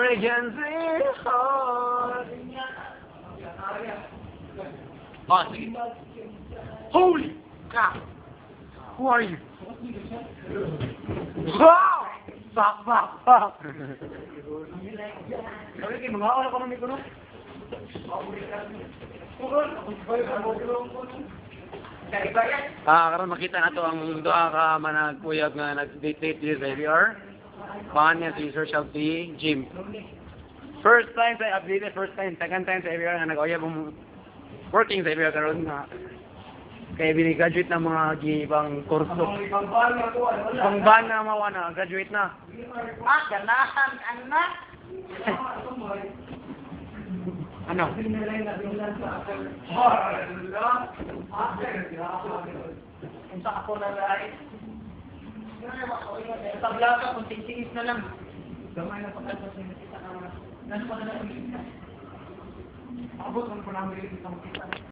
emergency. Oh, sige. Holy cow! Who are you? Wow! Fuck! Sabi kayo, mga oras ko namin ko, no? Karon makita na to ang doa ka managkuyag nga nag-date si Xavier. Pan niya si Sir Shelby, Jim. First time sa update, first time. Second time sa Xavier nga nag-uyab working sa Xavier karon nga. Kaya bini-graduate na mga ibang kurso. Ibang ban na mawa na, graduate na. Ganahan, anak. Ano? Unsa ako na lain. Sa blaka kung tingtingis na lang. Gamay na pagkatapos ng kita ka. Nasa pa na lang. Abot man po namin kita makita.